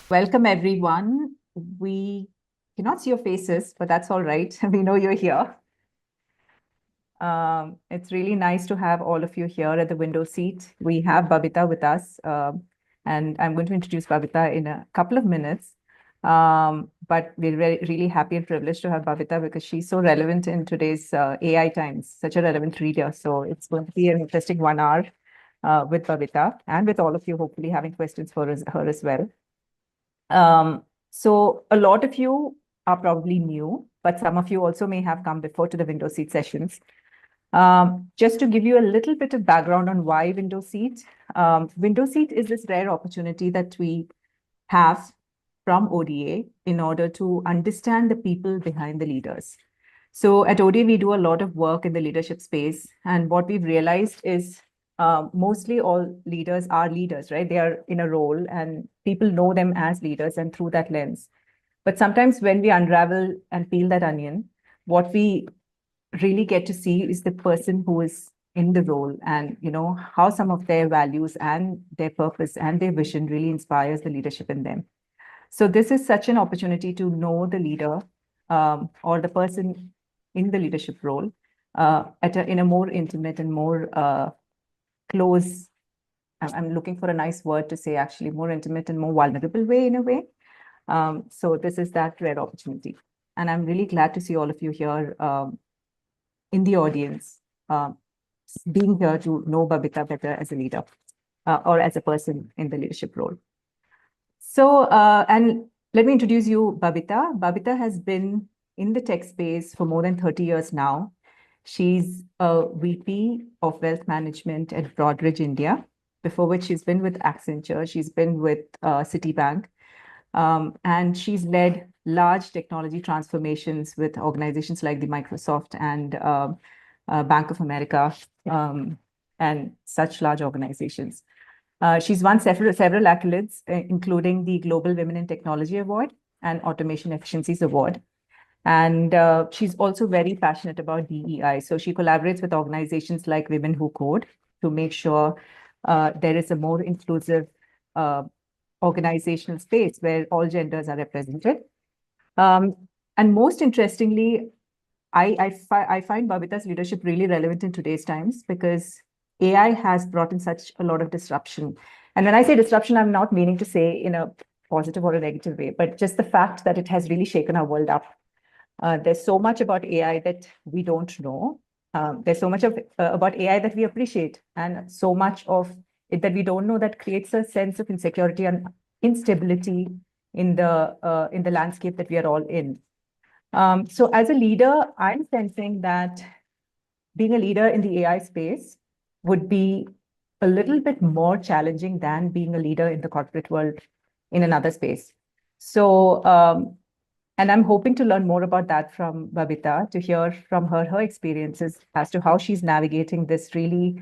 Welcome, everyone. We cannot see your faces, but that's all right. We know you're here. It's really nice to have all of you here at the window seat. We have Babita with us, and I'm going to introduce Babita in a couple of minutes. But we're really happy and privileged to have Babita because she's so relevant in today's AI times, such a relevant reader. So it's going to be an interesting 1 hour with Babita and with all of you, hopefully having questions for her as well. So a lot of you are probably new, but some of you also may have come before to the window seat sessions. Just to give you a little bit of background on why window seat. Window seat is this rare opportunity that we have from ODA in order to understand the people behind the leaders. So at ODA, we do a lot of work in the leadership space. And what we've realized is mostly all leaders are leaders, right? They are in a role and people know them as leaders and through that lens. But sometimes when we unravel and peel that onion, what we really get to see is the person who is in the role and how some of their values and their purpose and their vision really inspires the leadership in them. So this is such an opportunity to know the leader or the person in the leadership role in a more intimate and more close. I'm looking for a nice word to say, actually, more intimate and more vulnerable way in a way. So this is that rare opportunity. And I'm really glad to see all of you here in the audience, being here to know Babita better as a leader or as a person in the leadership role. So, and let me introduce you, Babita. Babita has been in the tech space for more than 30 years now. She's a VP of Wealth Management at Broadridge, India, before which she's been with Accenture, she's been with Citibank, and she's led large technology transformations with organizations like the Microsoft and Bank of America and such large organizations. She's won several accolades, including the Global Women in Technology Award and Automation Efficiencies Award. And she's also very passionate about DEI. So she collaborates with organizations like Women Who Code to make sure there is a more inclusive organizational space where all genders are represented. And most interestingly, I find Babita's leadership really relevant in today's times because AI has brought in such a lot of disruption. And when I say disruption, I'm not meaning to say in a positive or a negative way, but just the fact that it has really shaken our world up. There's so much about AI that we don't know. There's so much about AI that we appreciate, and so much of it that we don't know that creates a sense of insecurity and instability in the landscape that we are all in. So as a leader, I'm sensing that being a leader in the AI space would be a little bit more challenging than being a leader in the corporate world in another space. So, and I'm hoping to learn more about that from Babita, to hear from her experiences as to how she's navigating this really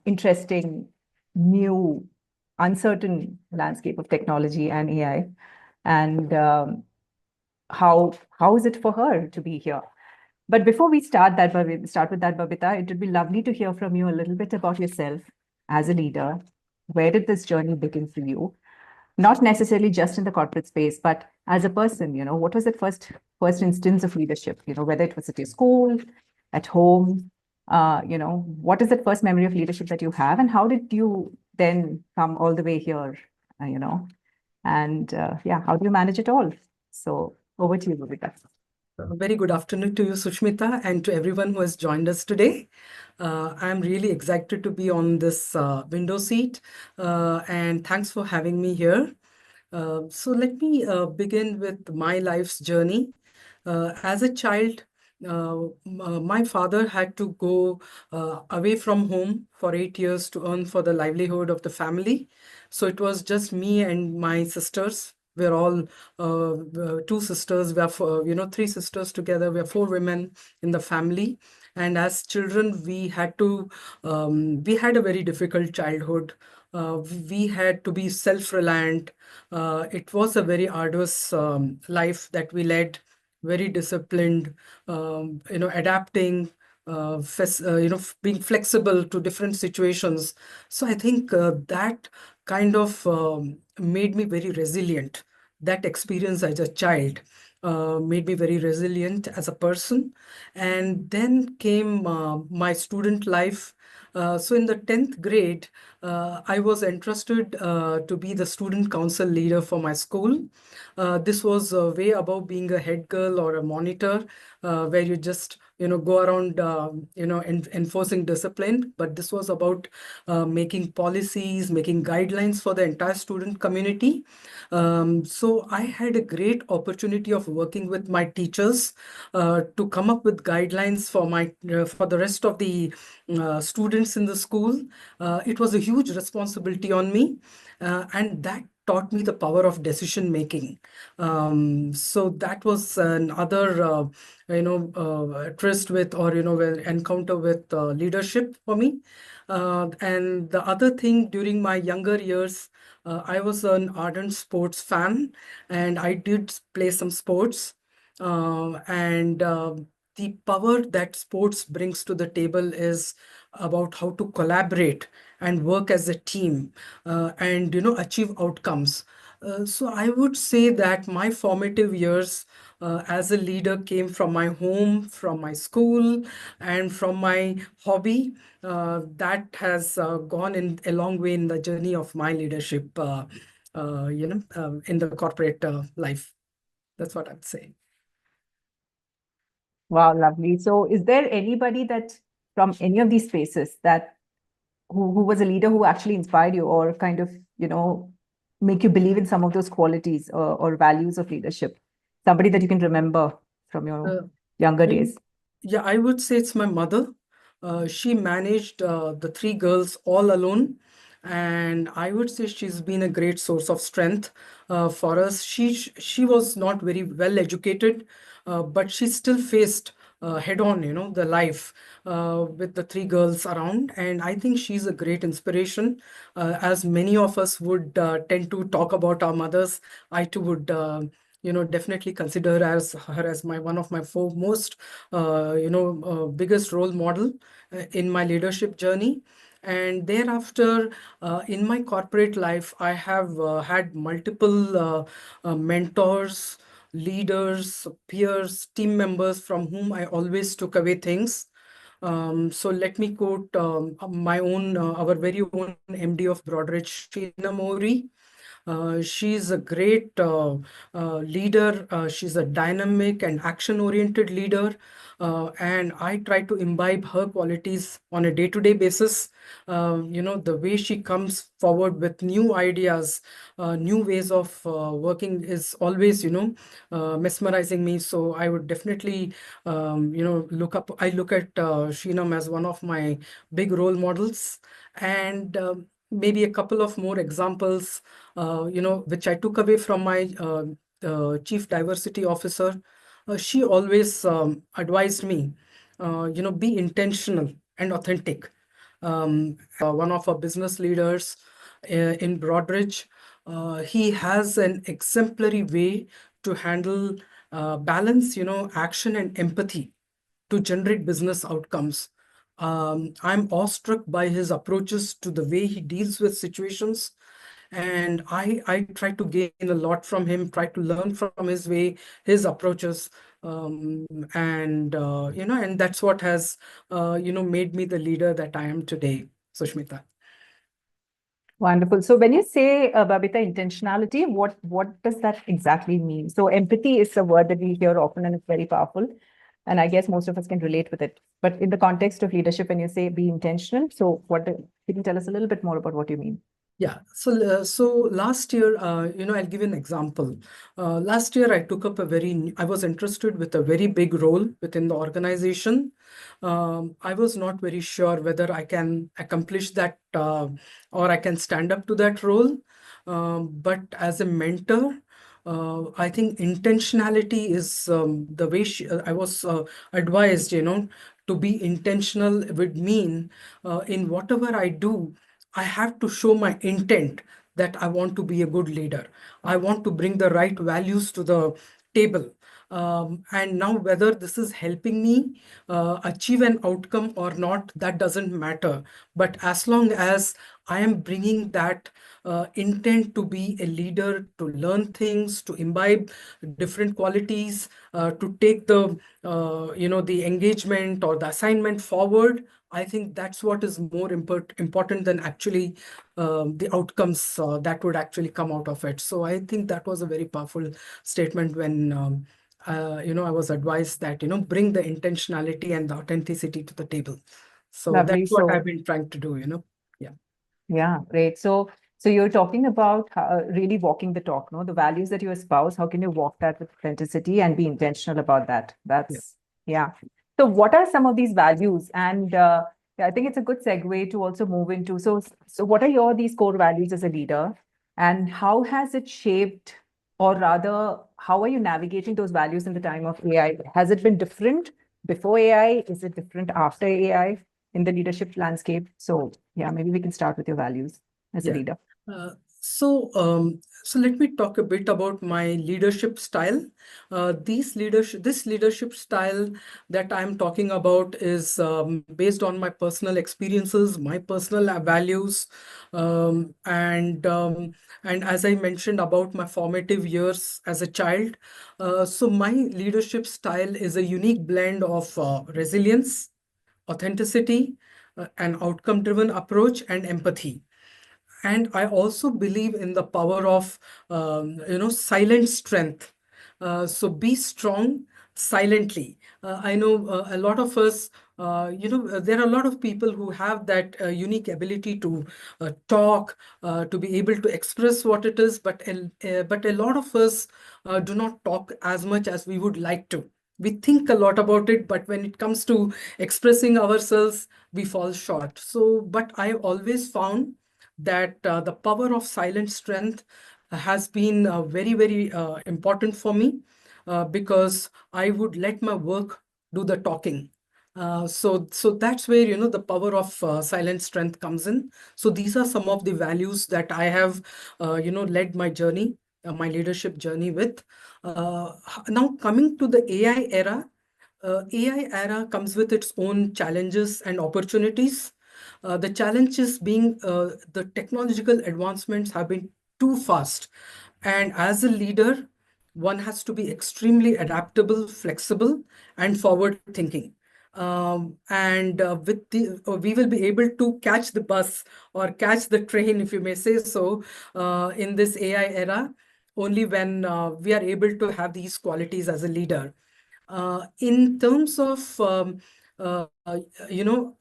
interesting, new, uncertain landscape of technology and AI. And how is it for her to be here? But before we start with that, Babita, it would be lovely to hear from you a little bit about yourself as a leader. Where did this journey begin for you? Not necessarily just in the corporate space, but as a person, what was the first instance of leadership? Whether it was at your school, at home, what is the first memory of leadership that you have, and how did you then come all the way here? And yeah, how do you manage it all? So over to you, Babita. Very good afternoon to you, Sushmita, and to everyone who has joined us today. I'm really excited to be on this window seat, and thanks for having me here. So let me begin with my life's journey. As a child, my father had to go away from home for 8 years to earn for the livelihood of the family. So it was just me and my sisters. We're all two sisters. We are three sisters together. We are four women in the family. And as children, we had a very difficult childhood. We had to be self-reliant. It was a very arduous life that we led, very disciplined, adapting, being flexible to different situations. So I think that kind of made me very resilient. That experience as a child made me very resilient as a person. And then came my student life. So in the 10th grade, I was entrusted to be the student council leader for my school. This was way above being a head girl or a monitor, where you just go around enforcing discipline. But this was about making policies, making guidelines for the entire student community. So I had a great opportunity of working with my teachers to come up with guidelines for for the rest of the students in the school. It was a huge responsibility on me, and that taught me the power of decision making. So that was another tryst with, or encounter with leadership for me. And the other thing, during my younger years, I was an ardent sports fan, and I did play some sports. And the power that sports brings to the table is about how to collaborate and work as a team, and achieve outcomes. So I would say that my formative years as a leader came from my home, from my school, and from my hobby. That has gone in a long way in the journey of my leadership, in the corporate life. That's what I'd say. Wow, lovely. So is there anybody that from any of these spaces that who was a leader who actually inspired you or kind of, make you believe in some of those qualities or values of leadership? Somebody that you can remember from your Uh, younger I, days. yeah, I would say it's my mother. She managed the three girls all alone, and I would say she's been a great source of strength for us. She was not very well educated, but she still faced head on, the life with the three girls around, and I think she's a great inspiration. As many of us would tend to talk about our mothers, I too would. Definitely consider her as my one of my foremost, biggest role model in my leadership journey. And thereafter, in my corporate life, I have had multiple mentors, leaders, peers, team members from whom I always took away things. So let me quote our very own MD of Broadridge, Sheena Mori. She's a great leader. She's a dynamic and action-oriented leader. And I try to imbibe her qualities on a day-to-day basis. The way she comes forward with new ideas, new ways of working is always, mesmerizing me. So I would definitely, I look at Sheenam as one of my big role models. And maybe a couple of more examples, which I took away from my chief diversity officer. She always advised me, be intentional and authentic. One of our business leaders in Broadridge, he has an exemplary way to handle balance, action and empathy to generate business outcomes. I'm awestruck by his approaches to the way he deals with situations, and I try to gain a lot from him, try to learn from his way, his approaches, and that's what has made me the leader that I am today, Sushmita. Wonderful. So when you say, Babita, intentionality, what does that exactly mean? So empathy is a word that we hear often and it's very powerful. And I guess most of us can relate with it. But in the context of leadership, when you say be intentional, so can you tell us a little bit more about what you mean? Yeah. So last year, I'll give you an example. Last year, I was entrusted with a very big role within the organization. I was not very sure whether I can accomplish that, or I can stand up to that role. But as a mentor, I think intentionality is the way I was advised, to be intentional would mean in whatever I do, I have to show my intent that I want to be a good leader. I want to bring the right values to the table. And now, whether this is helping me achieve an outcome or not, that doesn't matter. But as long as I am bringing that intent to be a leader, to learn things, to imbibe different qualities, to take the the engagement or the assignment forward. I think that's what is more important than actually the outcomes that would actually come out of it. So I think that was a very powerful statement when I was advised that bring the intentionality and the authenticity to the table. So Lovely. that's what I've So, been trying to do. Yeah. yeah, great. So you're talking about really walking the talk, no? The values that you espouse, how can you walk that with authenticity and be intentional about that? Yeah. Yeah. So what are some of these values? And yeah, I think it's a good segue to also move into, so what are these core values as a leader? And how has it shaped, or rather, how are you navigating those values in the time of AI? Has it been different before AI? Is it different after AI in the leadership landscape? So yeah, maybe we can start with your values as a Yeah. leader. Uh, so let me talk a bit about my leadership style. This leadership style that I'm talking about is based on my personal experiences, my personal values, and as I mentioned about my formative years as a child. So my leadership style is a unique blend of resilience, authenticity, an outcome-driven approach, and empathy. And I also believe in the power of silent strength. So be strong silently. I know a lot of us, there are a lot of people who have that unique ability to talk, to be able to express what it is, but a lot of us do not talk as much as we would like to. We think a lot about it, but when it comes to expressing ourselves, we fall short. So, but I always found that the power of silent strength has been very important for me, because I would let my work do the talking. So that's where the power of silent strength comes in. So these are some of the values that I have led my journey, my leadership journey with. Now coming to the AI era comes with its own challenges and opportunities. The challenges being the technological advancements have been too fast. And as a leader, one has to be extremely adaptable, flexible, and forward thinking. And we will be able to catch the bus or catch the train, if you may say so, in this AI era, only when we are able to have these qualities as a leader. In terms of uh, you know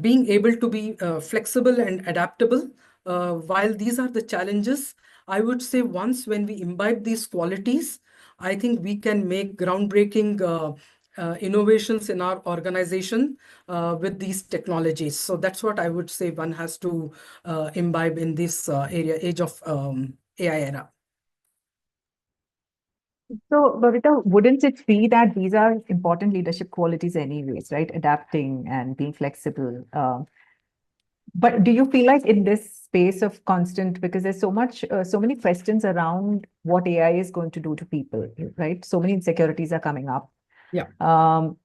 being able to be flexible and adaptable, while these are the challenges, I would say once when we imbibe these qualities, I think we can make groundbreaking innovations in our organization with these technologies. So that's what I would say one has to imbibe in this age of AI era. So, Babita, wouldn't it be that these are important leadership qualities anyways, right? Adapting and being flexible. But do you feel like in this space of constant, because there's so many questions around what AI is going to do to people, right? So many insecurities are coming up. Yeah. Um,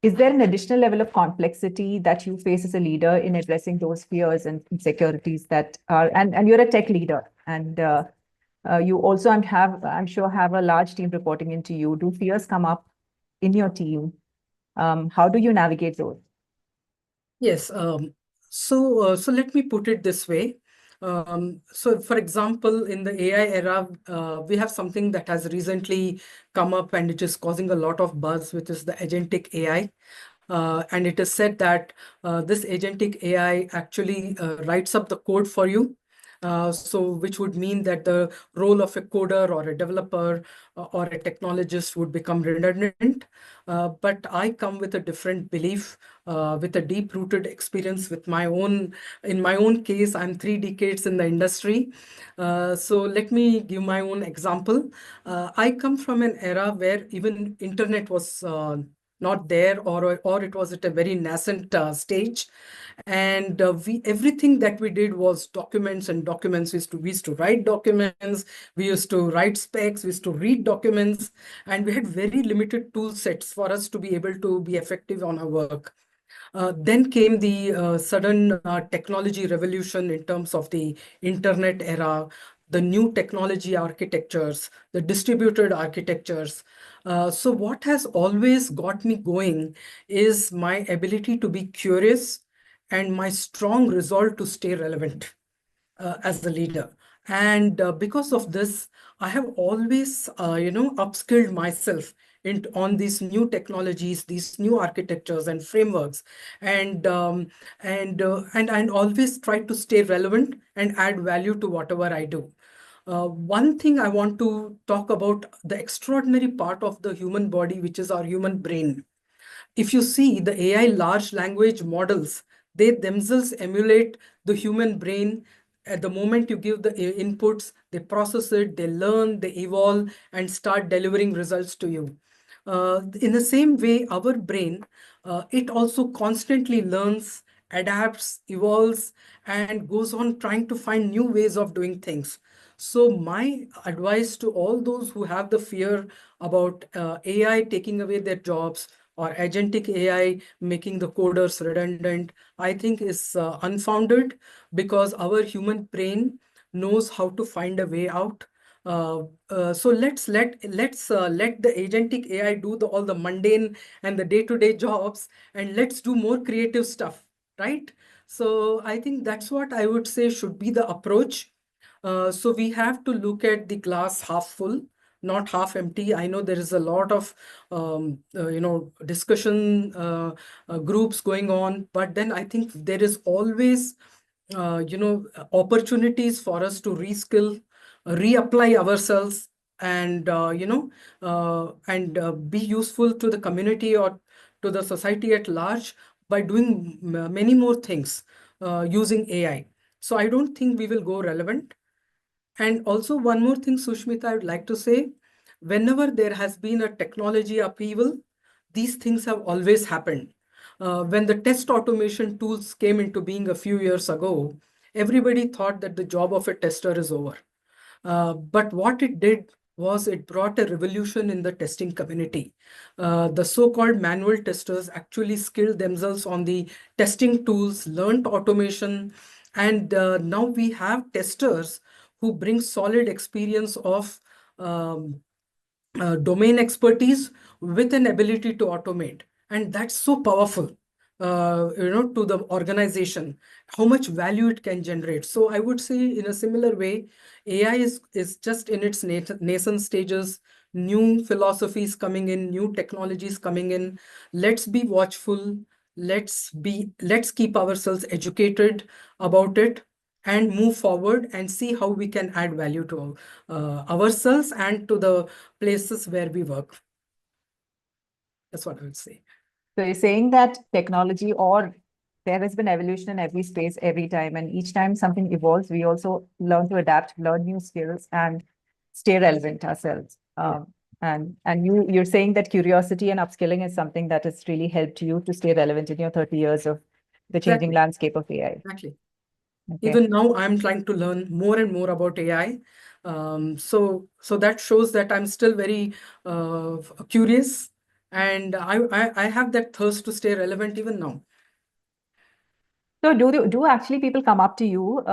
is there an additional level of complexity that you face as a leader in addressing those fears and insecurities that are, and you're a tech leader, and you also I'm sure, have a large team reporting into you. Do fears come up in your team? How do you navigate those? Yes. So let me put it this way. So, for example, in the AI era, we have something that has recently come up and it is causing a lot of buzz, which is the agentic AI. And it is said that this agentic AI actually writes up the code for you. So which would mean that the role of a coder or a developer or a technologist would become redundant. But I come with a different belief, with a deep-rooted experience with in my own case, I'm 3 decades in the industry. So let me give my own example. I come from an era where even internet was not there, or it was at a very nascent stage, and we everything that we did was documents and documents. We used to write documents, we used to write specs, we used to read documents, and we had very limited tool sets for us to be able to be effective on our work. Then came the sudden technology revolution in terms of the internet era, the new technology architectures, the distributed architectures. So what has always got me going is my ability to be curious and my strong resolve to stay relevant as a leader. And because of this, I have always, upskilled myself on these new technologies, these new architectures and frameworks, and and always try to stay relevant and add value to whatever I do. One thing I want to talk about the extraordinary part of the human body, which is our human brain. If you see the AI large language models, they themselves emulate the human brain. At the moment you give the inputs, they process it, they learn, they evolve, and start delivering results to you. In the same way, our brain, it also constantly learns, adapts, evolves, and goes on trying to find new ways of doing things. So my advice to all those who have the fear about AI taking away their jobs or agentic AI making the coders redundant, I think is unfounded, because our human brain knows how to find a way out. So let's let the agentic AI do all the mundane and the day-to-day jobs, and let's do more creative stuff, right? So I think that's what I would say should be the approach. So we have to look at the glass half full, not half empty. I know there is a lot of discussion groups going on, but then I think there is always opportunities for us to reskill, reapply ourselves, and be useful to the community or to the society at large by doing many more things using AI. So I don't think we will go relevant. And also one more thing, Sushmita, I would like to say, whenever there has been a technology upheaval, these things have always happened. When the test automation tools came into being a few years ago, everybody thought that the job of a tester is over. But what it did was it brought a revolution in the testing community. The so-called manual testers actually skilled themselves on the testing tools, learned automation, and now we have testers who bring solid experience of um, domain expertise with an ability to automate. And that's so powerful, to the organization, how much value it can generate. So I would say in a similar way, AI is just in its nascent stages, new philosophies coming in, new technologies coming in. Let's be watchful. Let's keep ourselves educated about it and move forward and see how we can add value to ourselves and to the places where we work. That's what I would say. So you're saying that technology, or there has been evolution in every space every time, and each time something evolves, we also learn to adapt, learn new skills, and stay relevant ourselves. And you're saying that curiosity and upskilling is something that has really helped you to stay relevant in your 30 years of the changing Exactly. landscape of AI. Exactly. Okay. Even now, I'm trying to learn more and more about AI. So that shows that I'm still very curious, and I have that thirst to stay relevant even now. So do actually people come up to you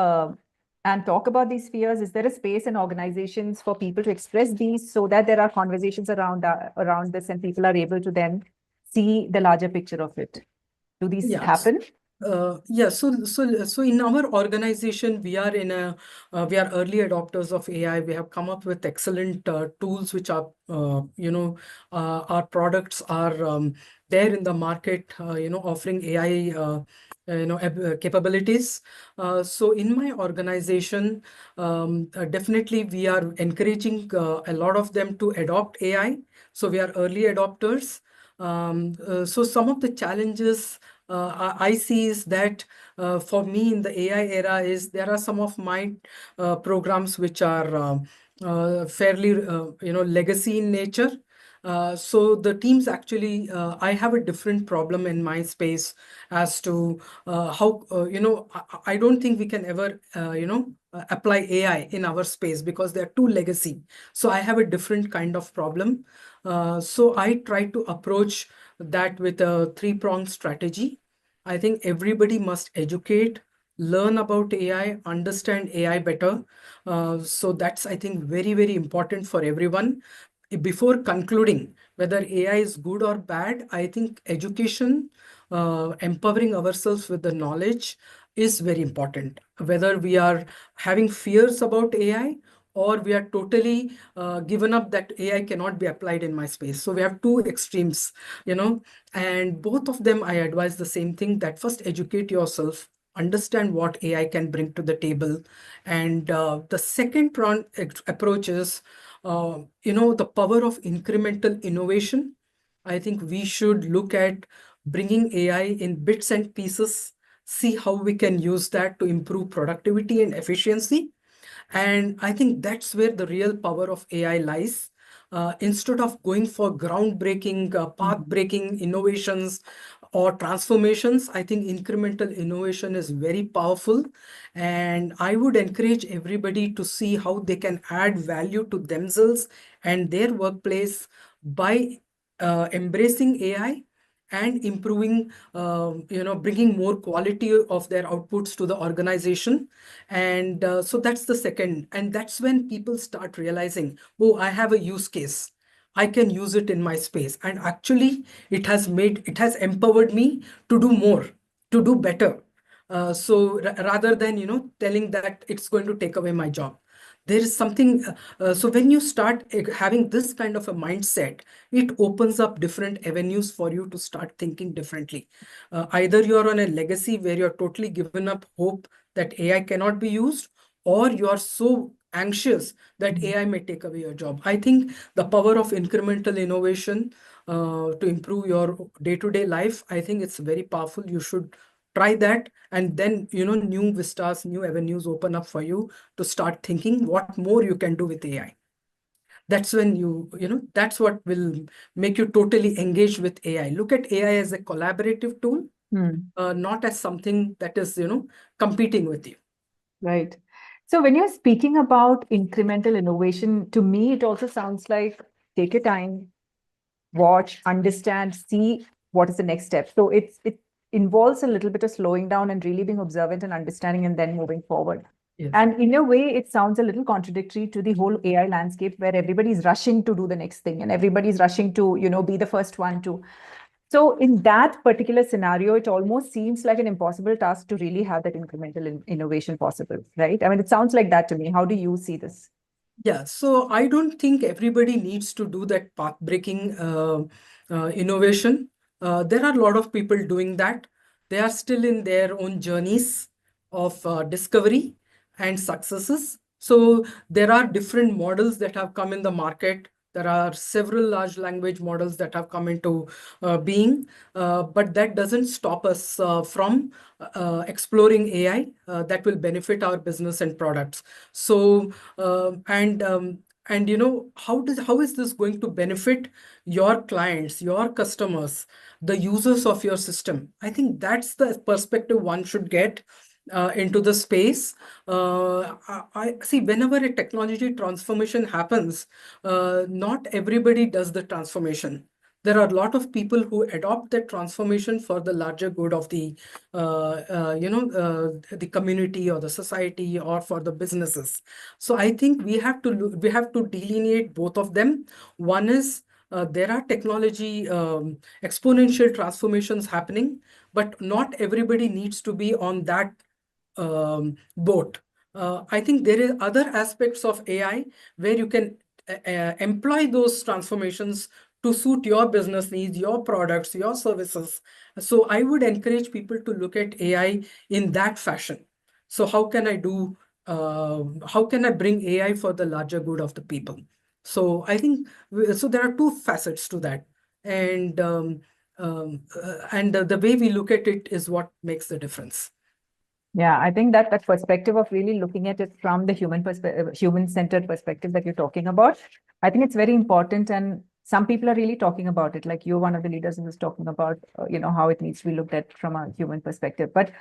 and talk about these fears? Is there a space in organizations for people to express these so that there are conversations around this and people are able to then see the larger picture of it? Do these Yes. happen? Yeah, so in our organization, we are early adopters of AI. We have come up with excellent tools, which are our products are there in the market, offering AI capabilities. So in my organization, definitely we are encouraging a lot of them to adopt AI. So we are early adopters. So some of the challenges I see is that for me in the AI era is there are some of my programs which are fairly legacy in nature. So the teams actually, I have a different problem in my space as to how, I don't think we can ever, apply AI in our space because they're too legacy. So I have a different kind of problem. So I try to approach that with a three-pronged strategy. I think everybody must educate, learn about AI, understand AI better. So that's, I think, very, very important for everyone. Before concluding whether AI is good or bad, I think education, empowering ourselves with the knowledge is very important. Whether we are having fears about AI or we are totally given up that AI cannot be applied in my space. So we have two extremes, and both of them, I advise the same thing, that first educate yourself, understand what AI can bring to the table. And the second approach is, the power of incremental innovation. I think we should look at bringing AI in bits and pieces, see how we can use that to improve productivity and efficiency. And I think that's where the real power of AI lies. Instead of going for groundbreaking, path-breaking innovations or transformations, I think incremental innovation is very powerful. And I would encourage everybody to see how they can add value to themselves and their workplace by embracing AI and improving, bringing more quality of their outputs to the organization. And so that's the second. And that's when people start realizing, oh, I have a use case. I can use it in my space. And actually, it has empowered me to do more, to do better. So rather than, telling that it's going to take away my job. There is something, so when you start having this kind of a mindset, it opens up different avenues for you to start thinking differently. Either you're on a legacy where you're totally given up hope that AI cannot be used, or you are so anxious that AI may take away your job. I think the power of incremental innovation to improve your day-to-day life, I think it's very powerful. You should try that, and then new vistas, new avenues open up for you to start thinking what more you can do with AI. That's when that's what will make you totally engaged with AI. Look at AI as a collaborative tool, not as something that is competing with you. Right. So when you're speaking about incremental innovation, to me, it also sounds like take your time, watch, understand, see what is the next step. So it involves a little bit of slowing down and really being observant and understanding and then moving forward. Yes. And in a way, it sounds a little contradictory to the whole AI landscape where everybody's rushing to do the next thing and everybody's rushing to, be the first one to. So in that particular scenario, it almost seems like an impossible task to really have that incremental innovation possible, right? I mean, it sounds like that to me. How do you see this? Yeah, so I don't think everybody needs to do that path-breaking innovation. There are a lot of people doing that. They are still in their own journeys of discovery and successes. So there are different models that have come in the market. There are several large language models that have come into being, but that doesn't stop us from exploring AI that will benefit our business and products. So, how is this going to benefit your clients, your customers, the users of your system? I think that's the perspective one should get into the space. I see whenever a technology transformation happens, not everybody does the transformation. There are a lot of people who adopt that transformation for the larger good of the community or the society or for the businesses. So I think we have to delineate both of them. One is there are technology exponential transformations happening, but not everybody needs to be on that boat. I think there is other aspects of AI where you can employ those transformations to suit your business needs, your products, your services. So I would encourage people to look at AI in that fashion. So how can I bring AI for the larger good of the people? So I think, so there are two facets to that. And the way we look at it is what makes the difference. Yeah, I think that perspective of really looking at it from the human-centered perspective that you're talking about, I think it's very important. And some people are really talking about it. Like you're one of the leaders who was talking about, how it needs to be looked at from a human perspective. But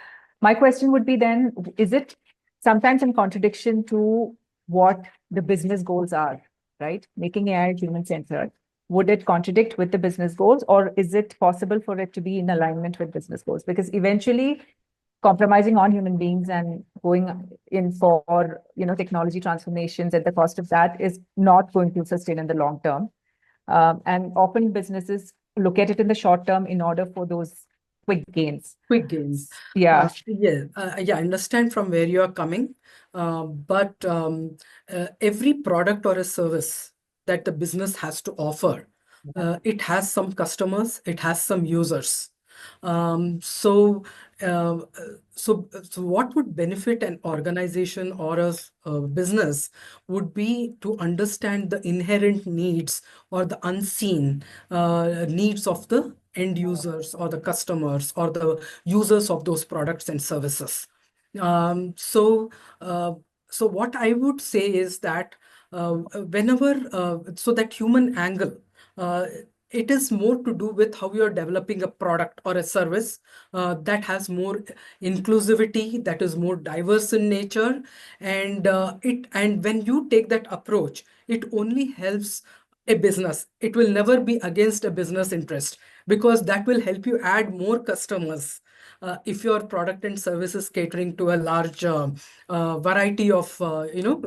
my question would be then, is it sometimes in contradiction to what the business goals are, right? Making AI human-centered. would it contradict with the business goals, or is it possible for it to be in alignment with business goals? Because eventually compromising on human beings and going in for, technology transformations at the cost of that is not going to sustain in the long term. And often businesses look at it in the short term in order for those quick gains. Quick gains. Yeah. Yeah, I understand from where you are coming, but every product or a service that the business has to offer, it has some customers, it has some users. Uh, so what would benefit an organization or a business would be to understand the inherent needs or the unseen needs of the end users or the customers or the users of those products and services. Um, so, uh, so what I would say is that so that human angle, uh, it is more to do with how you're developing a product or a service that has more inclusivity, that is more diverse in nature, and when you take that approach, it only helps a business. It will never be against a business interest, because that will help you add more customers if your product and service is catering to a large variety of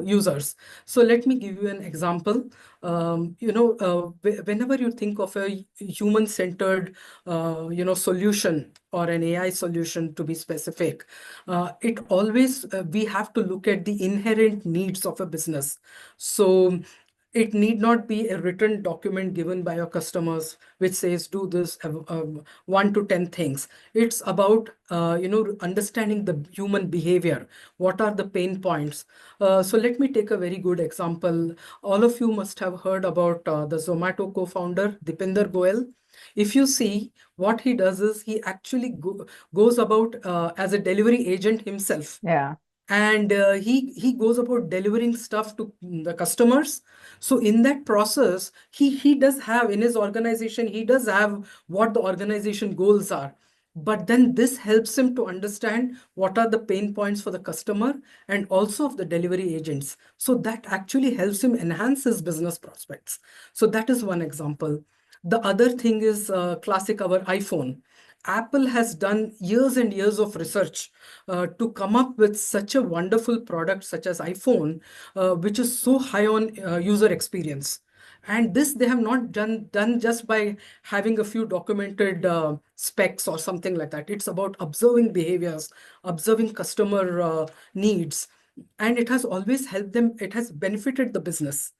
users. So let me give you an example. Whenever you think of a human-centered solution or an AI solution, to be specific, it always we have to look at the inherent needs of a business. So it need not be a written document given by your customers which says do this 1 to 10 things. It's about understanding the human behavior. What are the pain points? So let me take a very good example. All of you must have heard about the Zomato co-founder Dipinder Goyal. If you see, what he does is he actually goes about as a delivery agent himself. Yeah. And he goes about delivering stuff to the customers. So in that process, he does have in his organization, he does have what the organization goals are. But then this helps him to understand what are the pain points for the customer and also of the delivery agents. So that actually helps him enhance his business prospects. So that is one example. The other thing is classic, our iPhone. Apple has done years and years of research to come up with such a wonderful product such as iPhone, which is so high on user experience. And this they have not done just by having a few documented specs or something like that. It's about observing behaviors, observing customer needs, and it has always helped them. It has benefited the business.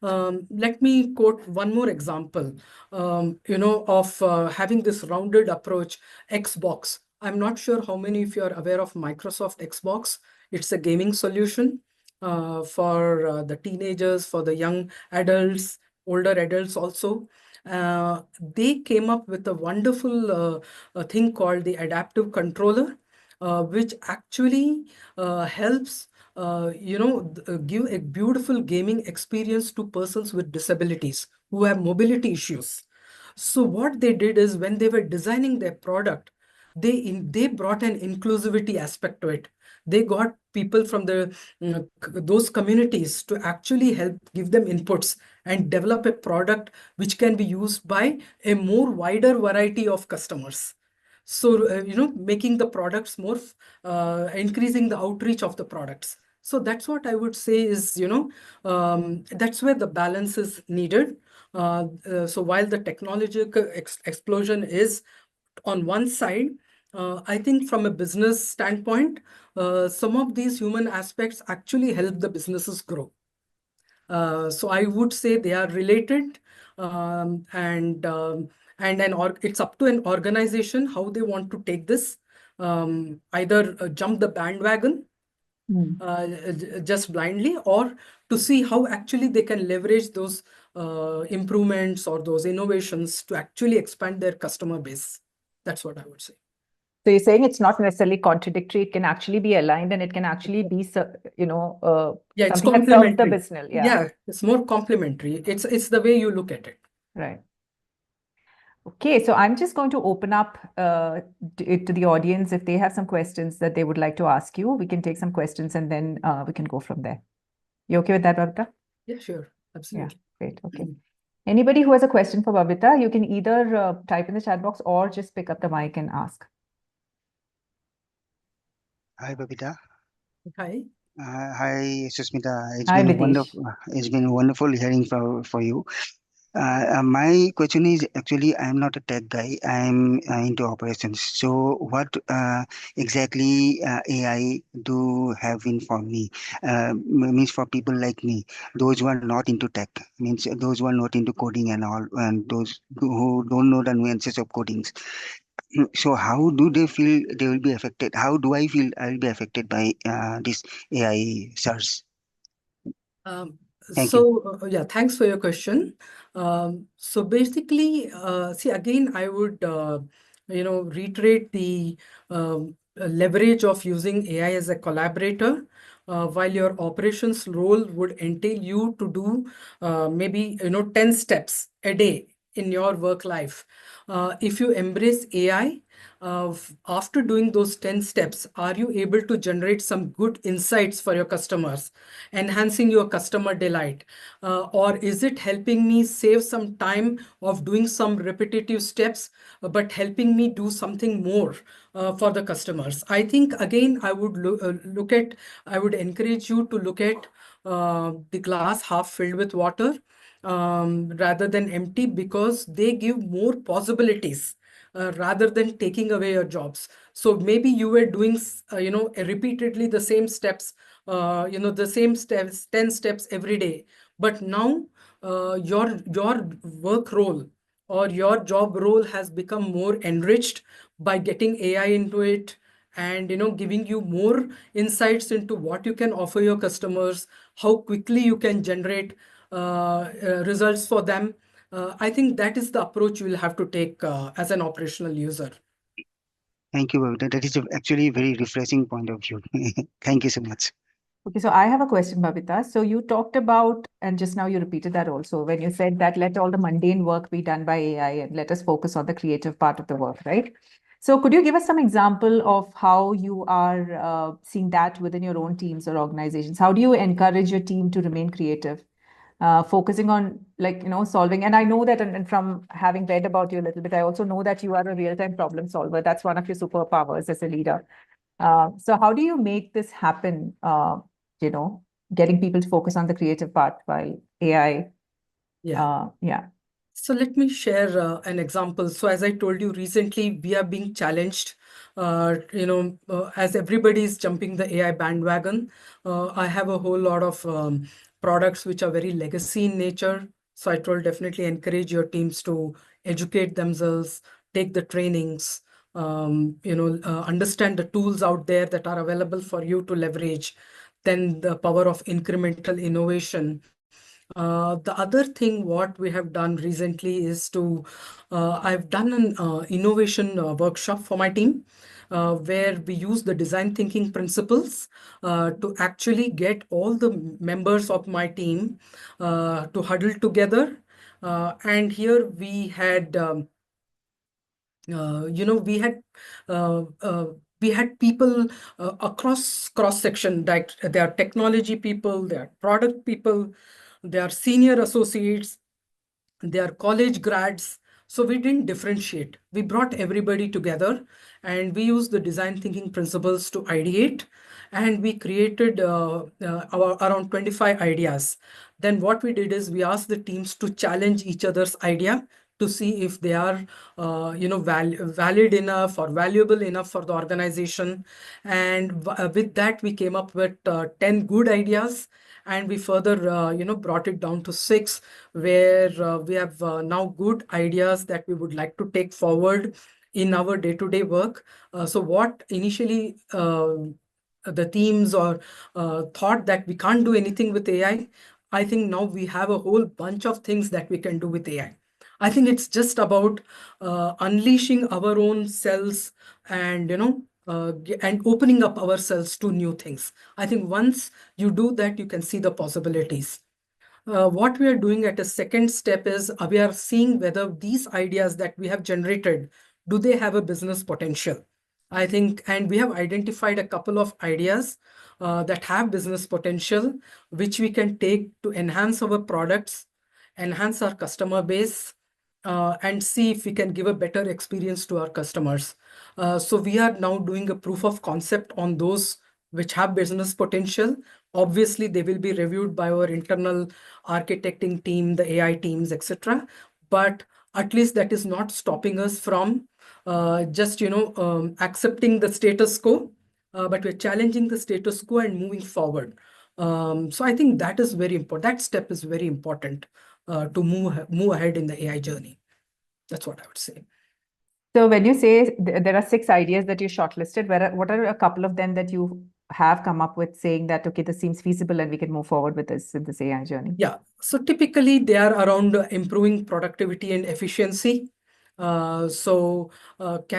Let me quote one more example, of having this rounded approach. Xbox. I'm not sure how many of you are aware of Microsoft Xbox. It's a gaming solution for the teenagers, for the young adults, older adults also. They came up with a wonderful thing called the adaptive controller, which actually helps give a beautiful gaming experience to persons with disabilities who have mobility issues. So what they did is, when they were designing their product, they brought an inclusivity aspect to it. They got people from those communities to actually help give them inputs and develop a product which can be used by a more wider variety of customers. So making the products more, increasing the outreach of the products. So that's what I would say is, that's where the balance is needed. So while the technological explosion is on one side, I think from a business standpoint, some of these human aspects actually help the businesses grow. So I would say they are related, it's up to an organization how they want to take this. Either jump the bandwagon just blindly, or to see how actually they can leverage those improvements or those innovations to actually expand their customer base. That's what I would say. So you're saying it's not necessarily contradictory. It can actually be aligned, and it can actually be, Yeah, it's something that serves the complementary. business. Yeah, it's more complementary. It's the way you look at it. Right. Okay, so I'm just going to open up it to the audience. If they have some questions that they would like to ask you, we can take some questions, and then we can go from there. You okay with that, Babita? Yeah, sure. Yeah, Absolutely. great. Okay. Anybody who has a question for Babita, you can either type in the chat box or just pick up the mic and ask. Hi, Babita. Hi. Hi, Sushmita. Hi, Bitish. It's been wonderful hearing for you. My question is actually, I'm not a tech guy. I'm into operations. So, what exactly AI do have in for me? Means for people like me, those who are not into tech, means those who are not into coding and all, and those who don't know the nuances of codings. So, how do they feel they will be affected? How do I feel I will be affected by this AI search? Um, Thank you. yeah, thanks for your question. So basically, see, again, I would, reiterate the leverage of using AI as a collaborator. While your operations role would entail you to do maybe 10 steps a day in your work life. If you embrace AI, after doing those 10 steps, are you able to generate some good insights for your customers, enhancing your customer delight? Or is it helping me save some time of doing some repetitive steps, but helping me do something more for the customers? I think, again, I would encourage you to look at the glass half filled with water rather than empty, because they give more possibilities rather than taking away your jobs. So maybe you were doing, repeatedly the same steps, the same steps, 10 steps every day. But now your work role or your job role has become more enriched by getting AI into it, and giving you more insights into what you can offer your customers, how quickly you can generate results for them. I think that is the approach you will have to take as an operational user. Thank you, Babita. That is actually a very refreshing point of view. Thank you so much. Okay, so I have a question, Babita. So you talked about, and just now you repeated that also, when you said that let all the mundane work be done by AI and let us focus on the creative part of the work, right? So could you give us some example of how you are seeing that within your own teams or organizations? How do you encourage your team to remain creative, focusing on solving? And I know that, and from having read about you a little bit, I also know that you are a real-time problem solver. That's one of your superpowers as a leader. So how do you make this happen? You know, getting people to focus on the creative part while AI. Yeah. So let me share an example. So as I told you recently, we are being challenged, as everybody is jumping the AI bandwagon. I have a whole lot of products which are very legacy in nature. So I told definitely encourage your teams to educate themselves, take the trainings, understand the tools out there that are available for you to leverage. Then the power of incremental innovation. The other thing what we have done recently is I've done an innovation workshop for my team where we use the design thinking principles to actually get all the members of my team to huddle together. And here we had uh, you know we had uh, uh, we had people across cross section, that they are technology people, they are product people, they are senior associates, they are college grads. So we didn't differentiate. We brought everybody together and we used the design thinking principles to ideate, and we created around 25 ideas. Then what we did is we asked the teams to challenge each other's idea to see if they are valid enough or valuable enough for the organization. And with that we came up with 10 good ideas, and we further brought it down to 6, where we have now good ideas that we would like to take forward in our day-to-day work. So what initially the teams or thought that we can't do anything with AI, I think now we have a whole bunch of things that we can do with AI. I think it's just about unleashing our own selves, and and opening up ourselves to new things. I think once you do that, you can see the possibilities. What we are doing at a second step is we are seeing whether these ideas that we have generated, do they have a business potential? I think, and we have identified a couple of ideas that have business potential, which we can take to enhance our products, enhance our customer base, and see if we can give a better experience to our customers. So we are now doing a proof of concept on those which have business potential. Obviously, they will be reviewed by our internal architecting team, the AI teams, etc. But at least that is not stopping us from just accepting the status quo, but we're challenging the status quo and moving forward. So I think that is very important. That step is very important to move ahead in the AI journey. That's what I would say. So when you say there are 6 ideas that you shortlisted, what are a couple of them that you have come up with saying that, okay, this seems feasible and we can move forward with this in this AI journey? Yeah. So typically they are around improving productivity and efficiency. Can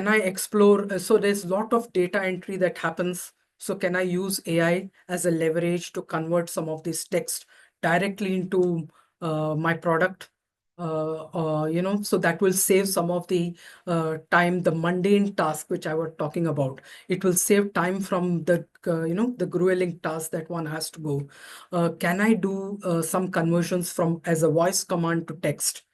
I explore? So there's a lot of data entry that happens. So can I use AI as a leverage to convert some of this text directly into my product? So that will save some of the time, the mundane task which I was talking about. It will save time from the the grueling task that one has to go. Can I do some conversions from as a voice command to text?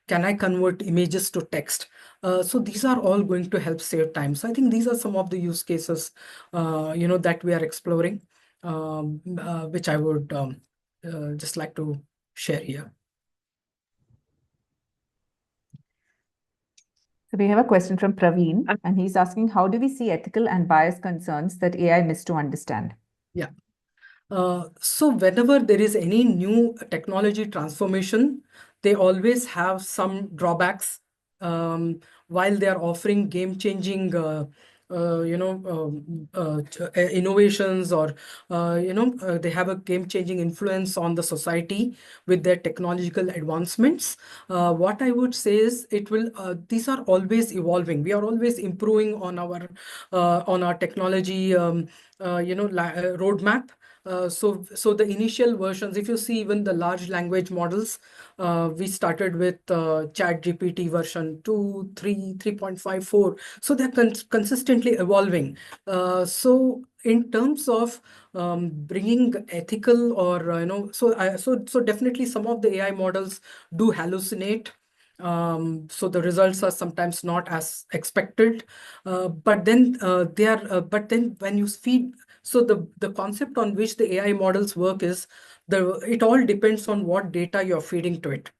Can I convert images to text? So these are all going to help save time. So I think these are some of the use cases, that we are exploring, which I would just like to share here. So we have a question from Praveen, and he's asking, how do we see ethical and bias concerns that AI missed to understand? Yeah. So whenever there is any new technology transformation, they always have some drawbacks. While they are offering game-changing, innovations, or they have a game-changing influence on the society with their technological advancements. What I would say is these are always evolving. We are always improving on our technology, roadmap. So the initial versions, if you see even the large language models, we started with ChatGPT version 2, 3, 3.54. So they're consistently evolving. So in terms of bringing ethical or, so definitely some of the AI models do hallucinate. So the results are sometimes not as expected, but then when you feed, so the concept on which the AI models work is it all depends on what data you're feeding to it.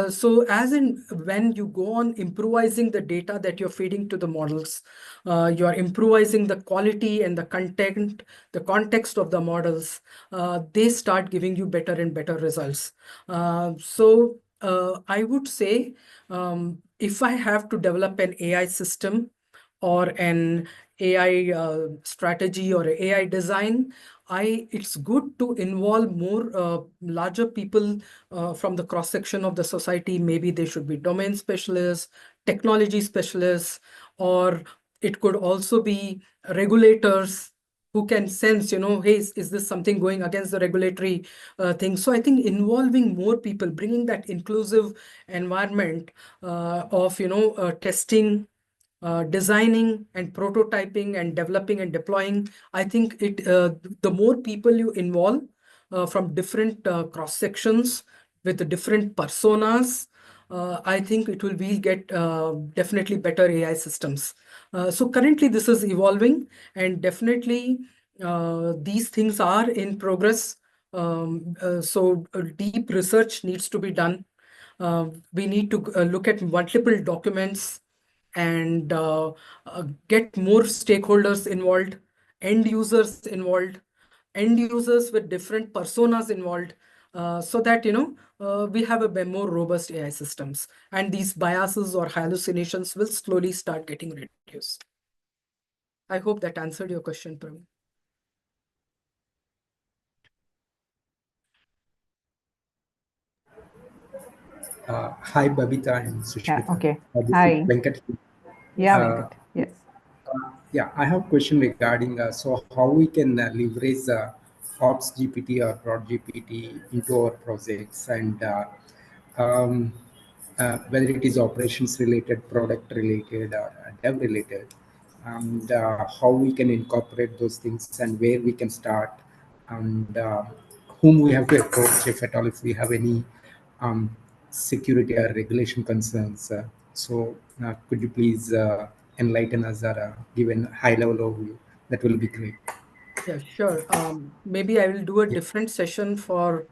So as in when you go on improvising the data that you're feeding to the models, you are improvising the quality and the content, the context of the models, they start giving you better and better results. I would say if I have to develop an AI system or an AI strategy or AI design, it's good to involve more larger people from the cross section of the society. Maybe they should be domain specialists, technology specialists, or it could also be regulators who can sense, hey, is this something going against the regulatory thing? So I think involving more people, bringing that inclusive environment of, testing, designing and prototyping and developing and deploying. I think the more people you involve from different cross sections with the different personas, I think it will get definitely better AI systems. So currently this is evolving, and definitely these things are in progress. So deep research needs to be done. We need to look at multiple documents and get more stakeholders involved, end users involved, end users with different personas involved, so that we have a more robust AI systems, and these biases or hallucinations will slowly start getting reduced. I hope that answered your question, Praveen. Hi, Babita and Sushmita. Yeah, okay. This Hi. is Venkat. Yeah, Venkat. Yes. Yeah, I have a question regarding so how we can leverage Ops GPT or Broad GPT into our projects, and um, whether it is operations related, product related, or dev related, and how we can incorporate those things and where we can start, and whom we have to approach, if at all, if we have any security or regulation concerns. So could you please enlighten us or give a high-level overview? That will be great. Yeah, sure. Maybe I will do a Yeah. different session for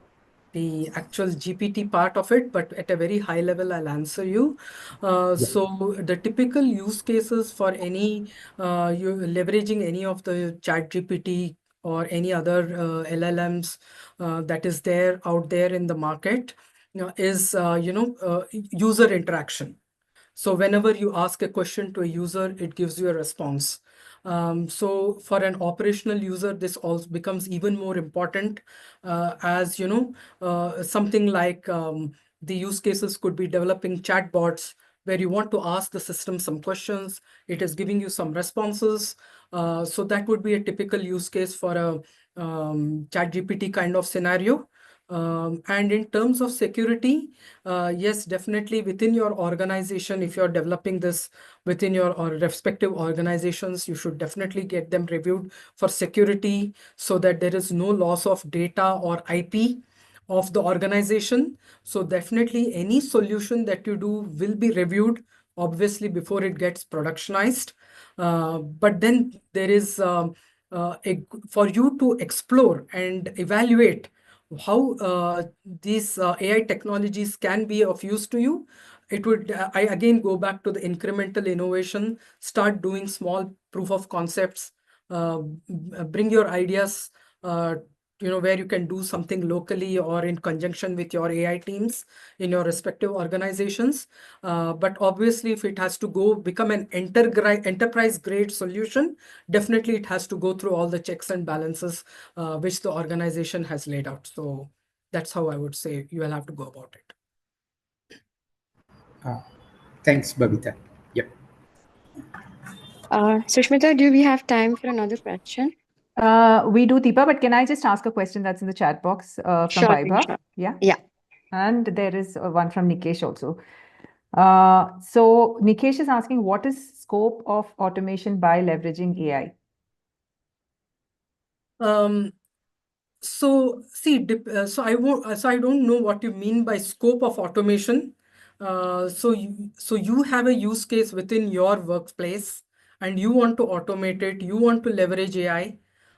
the actual GPT part of it, but at a very high level, I'll answer you. So the typical use cases for any you leveraging any of the chat GPT or any other LLMs that is there out there in the market is user interaction. So whenever you ask a question to a user, it gives you a response. So for an operational user, this also becomes even more important as something like the use cases could be developing chatbots where you want to ask the system some questions. It is giving you some responses. So that would be a typical use case for a chat GPT kind of scenario. And in terms of security, yes, definitely within your organization, if you're developing this within your or respective organizations, you should definitely get them reviewed for security so that there is no loss of data or IP of the organization. So definitely any solution that you do will be reviewed, obviously, before it gets productionized. But then there is for you to explore and evaluate how these AI technologies can be of use to you. It would, I again go back to the incremental innovation, start doing small proof of concepts, bring your ideas, where you can do something locally or in conjunction with your AI teams in your respective organizations. But obviously, if it has to go become an enterprise grade solution, definitely it has to go through all the checks and balances which the organization has laid out. So that's how I would say you will have to go about it. Thanks, Babita. Yep. Sushmita, do we have time for another question? We do, Deepa, but can I just ask a question that's in the chat box from Sure, Vibha? sure. Yeah. Yeah. And there is one from Nikesh also. So Nikesh is asking, what is scope of automation by leveraging AI? So see, so I don't know what you mean by scope of automation. So you have a use case within your workplace and you want to automate it, you want to leverage AI,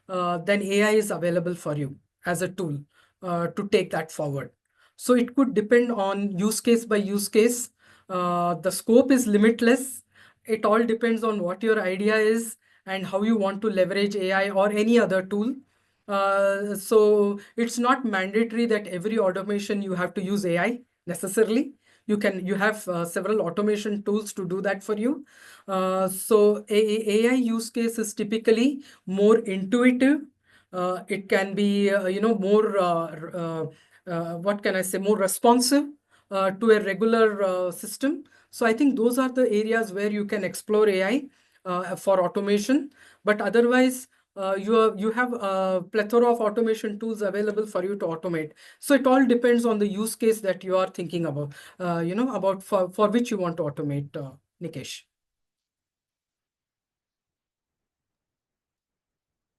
then AI is available for you as a tool to take that forward. So it could depend on use case by use case. The scope is limitless. It all depends on what your idea is and how you want to leverage AI or any other tool. So it's not mandatory that every automation you have to use AI necessarily. You have several automation tools to do that for you. So AI use case is typically more intuitive. It can be more what can I say, more responsive to a regular system. So I think those are the areas where you can explore AI for automation. But otherwise, you have a plethora of automation tools available for you to automate. So it all depends on the use case that you are thinking about, about for which you want to automate, Nikesh.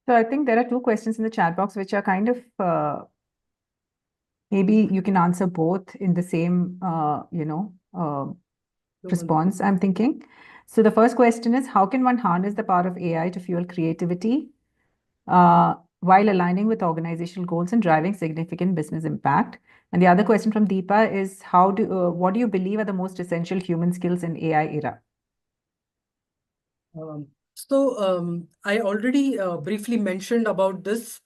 So I think there are two questions in the chat box which are kind of maybe you can answer both in the same response, I'm thinking. So the first question is, how can one harness the power of AI to fuel creativity while aligning with organizational goals and driving significant business impact? And the other question from Deepa is, what do you believe are the most essential human skills in AI era? I already briefly mentioned about this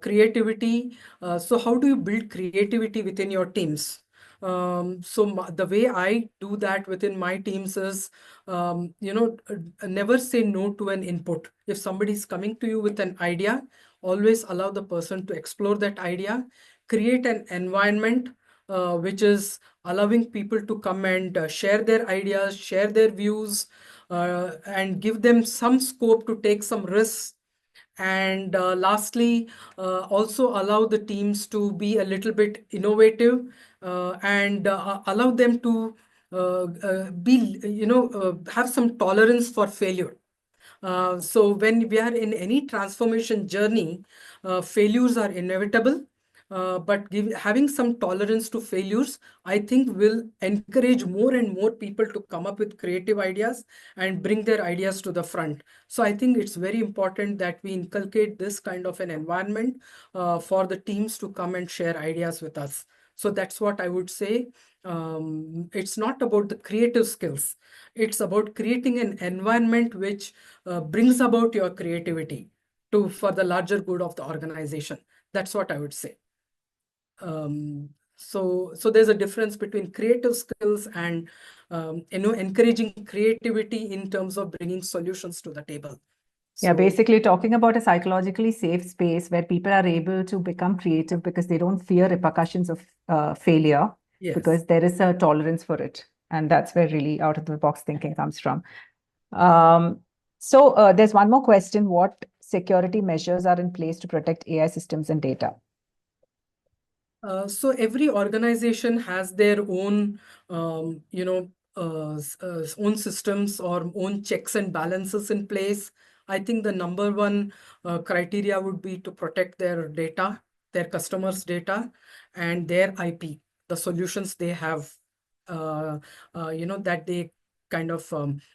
creativity. So how do you build creativity within your teams? The way I do that within my teams is, never say no to an input. If somebody is coming to you with an idea, always allow the person to explore that idea. Create an environment which is allowing people to come and share their ideas, share their views, and give them some scope to take some risks. And lastly, also allow the teams to be a little bit innovative and allow them to have some tolerance for failure. So when we are in any transformation journey, failures are inevitable. but having some tolerance to failures, I think will encourage more and more people to come up with creative ideas and bring their ideas to the front. So I think it's very important that we inculcate this kind of an environment for the teams to come and share ideas with us. So that's what I would say. It's not about the creative skills. It's about creating an environment which brings about your creativity for the larger good of the organization. That's what I would say. So there's a difference between creative skills and encouraging creativity in terms of bringing solutions to the table. Yeah, basically talking about a psychologically safe space where people are able to become creative because they don't fear repercussions of failure, Yes. because there is a tolerance for it. And that's where really out of the box thinking comes from. So there's one more question. What security measures are in place to protect AI systems and data? So every organization has their own, own systems or own checks and balances in place. I think the number one criteria would be to protect their data, their customers' data, and their IP, the solutions they have, that they kind of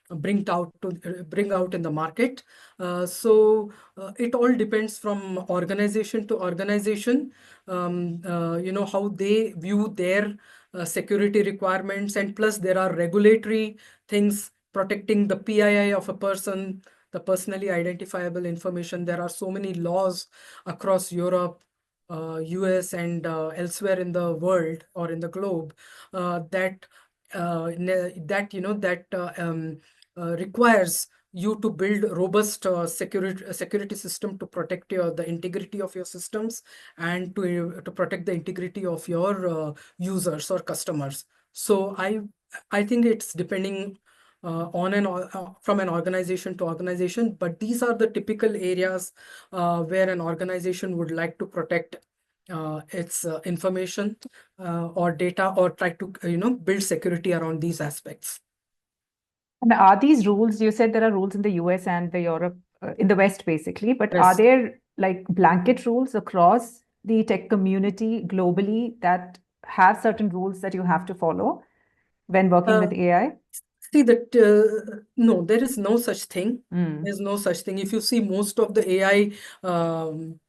bring out in the market. So it all depends from organization to organization. How they view their security requirements, and plus there are regulatory things protecting the PII of a person, the personally identifiable information. There are so many laws across Europe, US, and elsewhere in the world or in the globe that requires you to build robust security system to protect the integrity of your systems and to protect the integrity of your users or customers. So I think it's depending from an organization to organization, but these are the typical areas where an organization would like to protect its information or data, or try to build security around these aspects. And are these rules, you said there are rules in the US and the Europe, in the West basically, but Yes. are there like blanket rules across the tech community globally that have certain rules that you have to follow when working with AI? See that no, there is no such thing. There's no such thing. If you see, most of the AI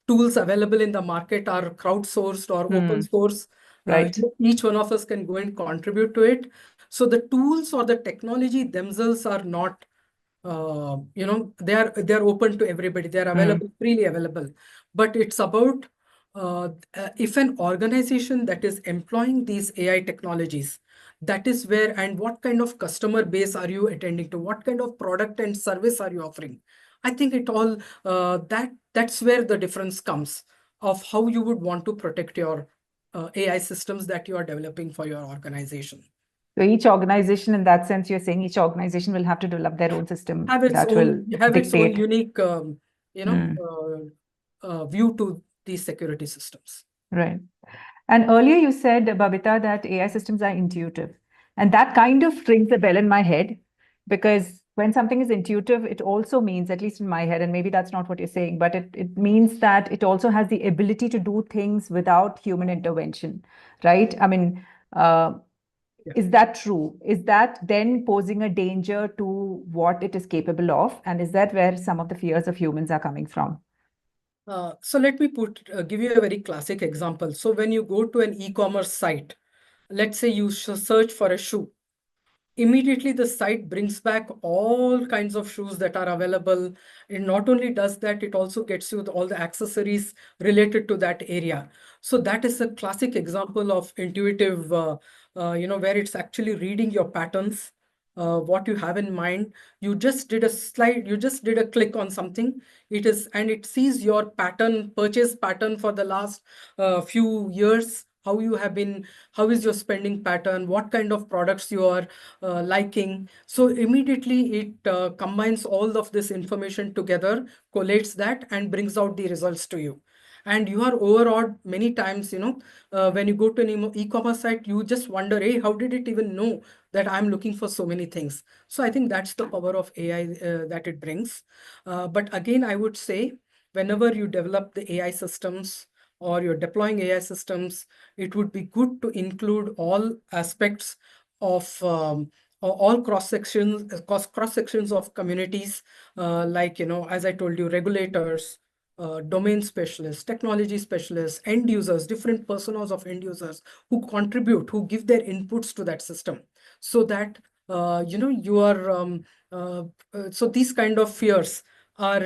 tools available in the market are crowdsourced or open source. Right. Each one of us can go and contribute to it. So the tools or the technology themselves are not, they're open to everybody. They're available, freely available. But it's about if an organization that is employing these AI technologies, that is where, and what kind of customer base are you attending to? What kind of product and service are you offering? I think it all, that's where the difference comes of how you would want to protect your AI systems that you are developing for your organization. So each organization, in that sense, you're saying each organization will have to develop their own system Have its that own, will have its own dictate. unique, view to these security systems. Right. And earlier you said, Babita, that AI systems are intuitive. And that kind of rings a bell in my head, because when something is intuitive, it also means, at least in my head, and maybe that's not what you're saying, but it means that it also has the ability to do things without human intervention, right? I mean, is that true? Is that then posing a danger to what it is capable of? And is that where some of the fears of humans are coming from? So let me give you a very classic example. So when you go to an e-commerce site, let's say you search for a shoe, immediately the site brings back all kinds of shoes that are available. It not only does that, it also gets you all the accessories related to that area. So that is a classic example of intuitive, where it's actually reading your patterns, what you have in mind. You just did a click on something. It sees your purchase pattern for the last few years, how is your spending pattern, what kind of products you are liking. So immediately it combines all of this information together, collates that, and brings out the results to you. And you are overawed many times, when you go to an e-commerce site, you just wonder, hey, how did it even know that I'm looking for so many things? So I think that's the power of AI that it brings. But again, I would say, whenever you develop the AI systems, or you're deploying AI systems, it would be good to include all aspects of all cross sections of communities, like, as I told you, regulators, domain specialists, technology specialists, end users, different personas of end users who contribute, who give their inputs to that system, so that you are so these kind of fears are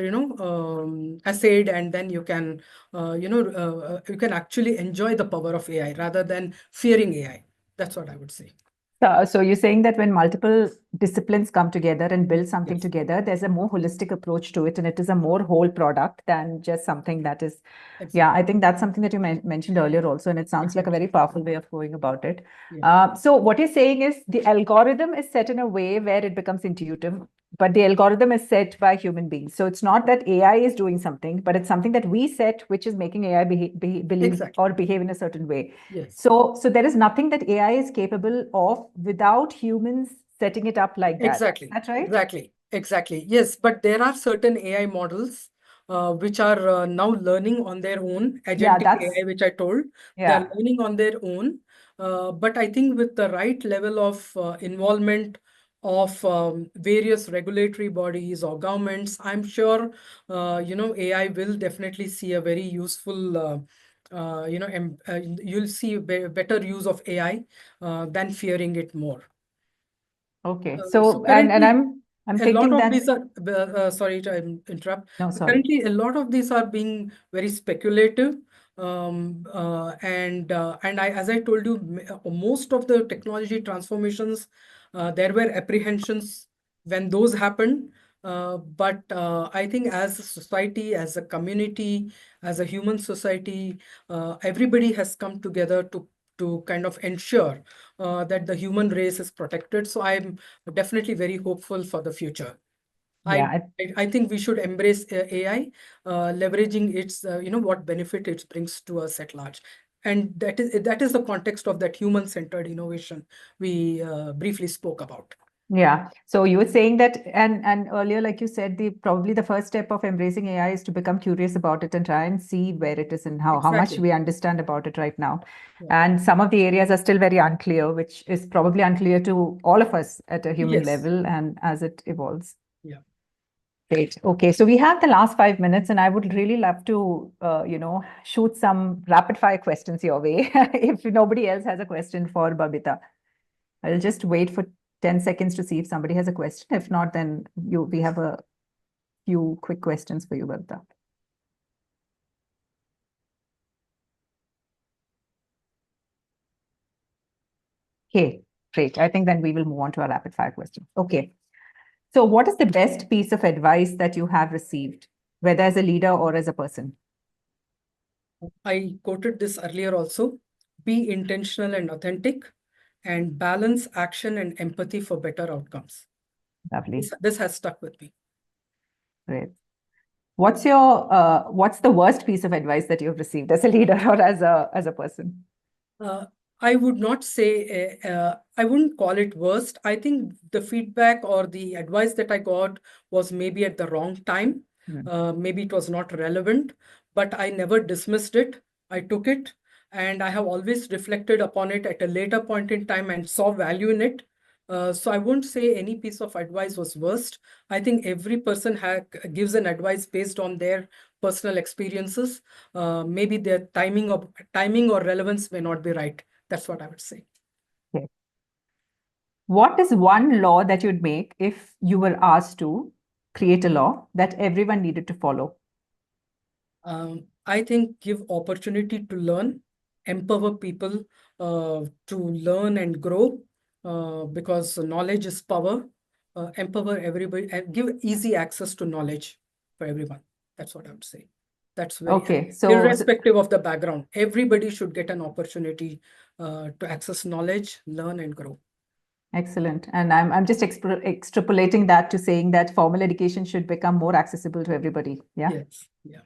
assayed, and then you can you can actually enjoy the power of AI rather than fearing AI. That's what I would say. So you're saying that when multiple disciplines come together and build something Yes. together, there's a more holistic approach to it, and it is a more whole product than just something that is. Exactly. Yeah, I think that's something that you mentioned earlier also, and it sounds like a very powerful way of going about it. Yeah. So what you're saying is the algorithm is set in a way where it becomes intuitive, but the algorithm is set by human beings. So it's not that AI is doing something, but it's something that we set, which is making AI believe Exactly. or behave in a certain way. Yes. So there is nothing that AI is capable of without humans setting it up like that. Exactly. That's right? Exactly. Yes, but there are certain AI models which are now learning on their own. Agentic AI, which I told, they're learning on their own. But I think with the right level of involvement of various regulatory bodies or governments, I'm sure AI will definitely see a very useful. You'll see better use of AI than fearing it more. Okay. So and currently, I'm a thinking lot of that these are, sorry to interrupt. no, sorry. Currently, a lot of these are being very speculative. As I told you, most of the technology transformations, there were apprehensions when those happened. But I think as a society, as a community, as a human society, everybody has come together to kind of ensure that the human race is protected. So I'm definitely very hopeful for the future. Yeah, I think we should embrace AI, leveraging its, what benefit it brings to us at large. And that is the context of that human-centered innovation we briefly spoke about. Yeah. So you were saying that, and earlier, like you said, probably the first step of embracing AI is to become curious about it and try and see where it is and how much Exactly. we understand about it right now. Yeah. And some of the areas are still very unclear, which is probably unclear to all of us at a human Yes. level and as it evolves. Yeah. Great. Okay, so we have the last 5 minutes, and I would really love to, shoot some rapid fire questions your way. If nobody else has a question for Babita, I'll just wait for 10 seconds to see if somebody has a question. If not, then we have a few quick questions for you, Babita. Okay, great. I think then we will move on to our rapid fire questions. Okay. So what is the best piece of advice that you have received, whether as a leader or as a person? I quoted this earlier also. Be intentional and authentic, and balance action and empathy for better outcomes. Lovely. This has stuck with me. Great. What's the worst piece of advice that you've received as a leader or as a person? I would not say, I wouldn't call it worst. I think the feedback or the advice that I got was maybe at the wrong time. Maybe it was not relevant, but I never dismissed it. I took it, and I have always reflected upon it at a later point in time and saw value in it. So I won't say any piece of advice was worst. I think every person gives an advice based on their personal experiences. Maybe their timing or relevance may not be right. That's what I would say. Okay. What is one law that you'd make if you were asked to create a law that everyone needed to follow? I think give opportunity to learn, empower people to learn and grow, because knowledge is power. Empower everybody and give easy access to knowledge for everyone. That's what I would say. That's very Okay. So irrespective of the background. Everybody should get an opportunity to access knowledge, learn and grow. Excellent. And I'm just extrapolating that to saying that formal education should become more accessible to everybody. Yeah. Yes. Yeah.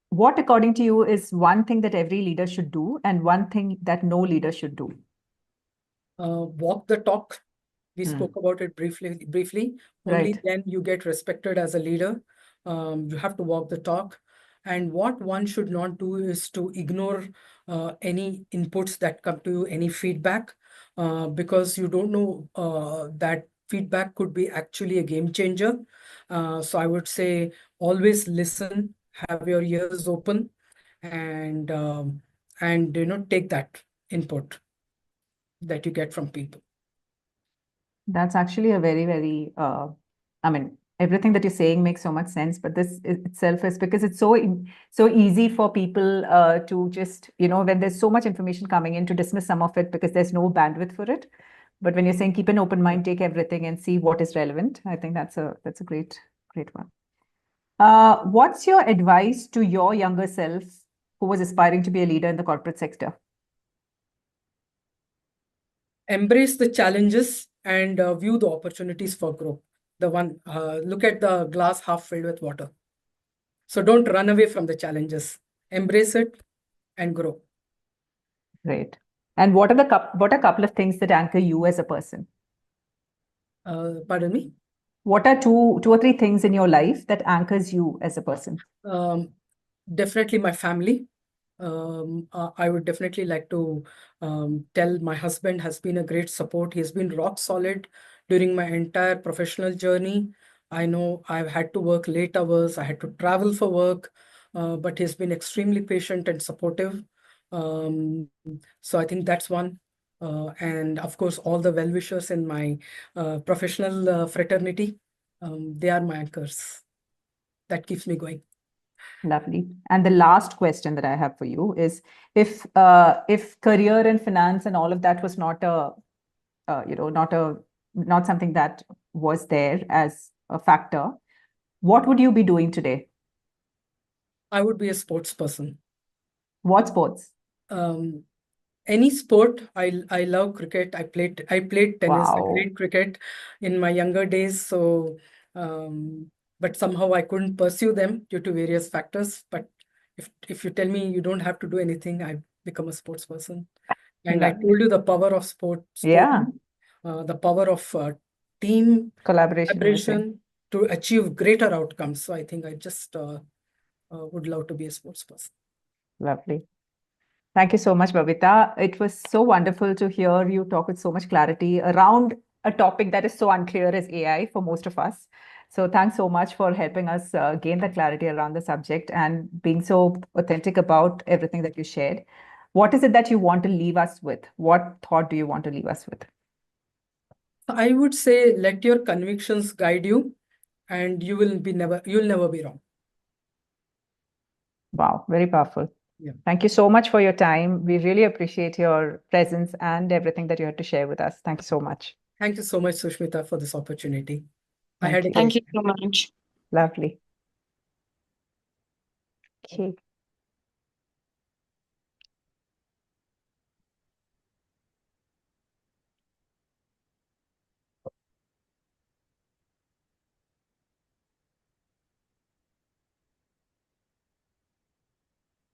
What, according to you, is one thing that every leader should do and one thing that no leader should do? Walk the talk. We spoke about it briefly. Only Right. then you get respected as a leader. You have to walk the talk. And what one should not do is to ignore any inputs that come to you, any feedback, because you don't know that feedback could be actually a game changer. So I would say always listen, have your ears open, and take that input that you get from people. That's actually a very, very, I mean, everything that you're saying makes so much sense, but this itself is because it's so easy for people to just, when there's so much information coming in, to dismiss some of it because there's no bandwidth for it. But when you're saying keep an open mind, take everything and see what is relevant, I think that's a great one. What's your advice to your younger self who was aspiring to be a leader in the corporate sector? Embrace the challenges and view the opportunities for growth. Look at the glass half filled with water. So don't run away from the challenges. Embrace it and grow. Great. And what are a couple of things that anchor you as a person? Pardon me? What are two or three things in your life that anchors you as a person? Definitely my family. I would definitely like to tell my husband has been a great support. He's been rock solid during my entire professional journey. I know I've had to work late hours, I had to travel for work, but he's been extremely patient and supportive. So I think that's one. And of course, all the well-wishers in my professional fraternity, they are my anchors. That keeps me going. Lovely. And the last question that I have for you is, if career and finance and all of that was not something that was there as a factor, what would you be doing today? I would be a sports person. What sports? Any sport. I love cricket. I played tennis. I Wow. played cricket in my younger days. So, but somehow I couldn't pursue them due to various factors. But if you tell me you don't have to do anything, I become a sports person. And I Lovely. told you the power of sport. Yeah. The power of team Collaboration to achieve greater outcomes. So I think I just would love to be a sports person. Lovely. Thank you so much, Babita. It was so wonderful to hear you talk with so much clarity around a topic that is so unclear as AI for most of us. So thanks so much for helping us gain that clarity around the subject and being so authentic about everything that you shared. What is it that you want to leave us with? What thought do you want to leave us with? I would say let your convictions guide you, and you'll never be wrong. Wow, very powerful. Yeah. Thank you so much for your time. We really appreciate your presence and everything that you had to share with us. Thank you so much. Thank you so much, Sushmita, for this opportunity. Thank you so much. Lovely. Okay.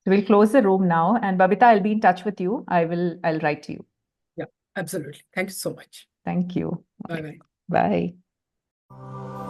So we'll close the room now, and Babita, I'll be in touch with you. I'll write to you. Yeah, absolutely. Thank you so much. Thank you. Bye-bye. Bye.